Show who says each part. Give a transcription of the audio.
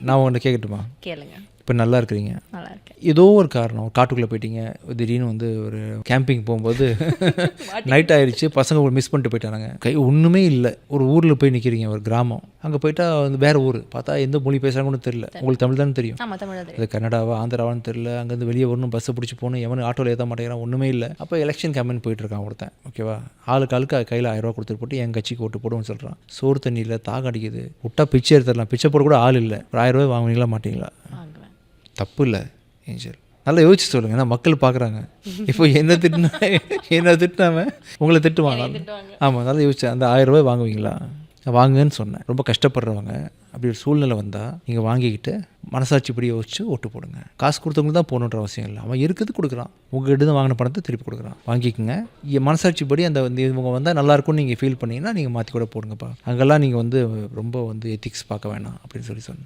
Speaker 1: நான் உங்கள்கிட்ட கேட்கட்டுமா?
Speaker 2: கேளுங்க.
Speaker 1: இப்போ நல்லா இருக்கிறீங்க,
Speaker 2: நல்லா இருக்கேன்.
Speaker 1: ஏதோ ஒரு காரணம் காட்டுக்குள்ளே போயிட்டீங்க, திடீர்னு வந்து ஒரு கேம்பிங் போகும்போது நைட் ஆயிடுச்சு, பசங்க மிஸ் பண்ணிட்டு போயிட்டானுங்க, கை ஒன்றுமே இல்லை, ஒரு ஊரில் போய் நிற்கிறீங்க, ஒரு கிராமம். அங்கே போயிட்டா வந்து வேறு ஊர், பார்த்தா எந்த மொழி பேசுகிறாங்கன்னு தெரியல. உங்களுக்கு தமிழ் தானே தெரியும்?
Speaker 2: ஆமாம், தமிழ் தான்.
Speaker 1: அது கன்னடாவா ஆந்திராவான்னு தெரியல. அங்கேருந்து வெளியே வரணும், பஸ்ஸை பிடிச்சி போகணும், எவனு ஆட்டோவில் ஏற்ற மாட்டேங்கிறான், ஒன்றுமே இல்லை. அப்போ எலெக்ஷன் கேம்பெயின் போயிட்டுருக்கான் ஒருத்தன், ஓகேவா? ஆளுக்கு கையில் 1000 ரூபா கொடுத்துட்டு போட்டு என் கட்சிக்கு ஓட்டு போடுவோன்னு சொல்கிறான். சோறு தண்ணி இல்லை, தாகம் அடிக்குது, விட்டா பிச்சை எடுத்துடலாம், பிச்சை போட கூட ஆள் இல்லை, ஒரு 1000 ரூபாய் வாங்குவீங்களா மாட்டீங்களா? தப்பு இல்லை ஏஞ்சல், நல்லா யோசிச்சு சொல்லுங்கள், ஏன்னா மக்கள் பார்க்குறாங்க. இப்போ என்ன திட்டினாம உங்களை திட்டுவாங்க. ஆமாம், நல்லா யோசிச்சேன். அந்த 1000 ரூபாய் வாங்குவீங்களா? வாங்குன்னு சொன்னேன். ரொம்ப கஷ்டப்படுறவங்க அப்படி ஒரு சூழ்நிலை வந்தால் நீங்கள் வாங்கிக்கிட்டு மனசாட்சிப்படி யோசிச்சு ஓட்டு போடுங்க. காசு கொடுத்தவங்களுக்கு தான் போகணுன்ற அவசியம் இல்லை. அவன் இருக்கிறது கொடுக்குறான், உங்கள்கிட்ட தான் வாங்கின பணத்தை திருப்பி கொடுக்குறான், வாங்கிக்கோங்க. மனசாட்சிப்படி அந்த வந்து இவங்க வந்தால் நல்லாயிருக்கும்னு நீங்கள் ஃபீல் பண்ணிங்கன்னா நீங்கள் மாற்றி கூட போடுங்கப்பா. அங்கெல்லாம் நீங்கள் வந்து ரொம்ப வந்து எத்திக்ஸ் பார்க்க வேணாம் அப்படின்னு சொல்லி சொன்னேன்.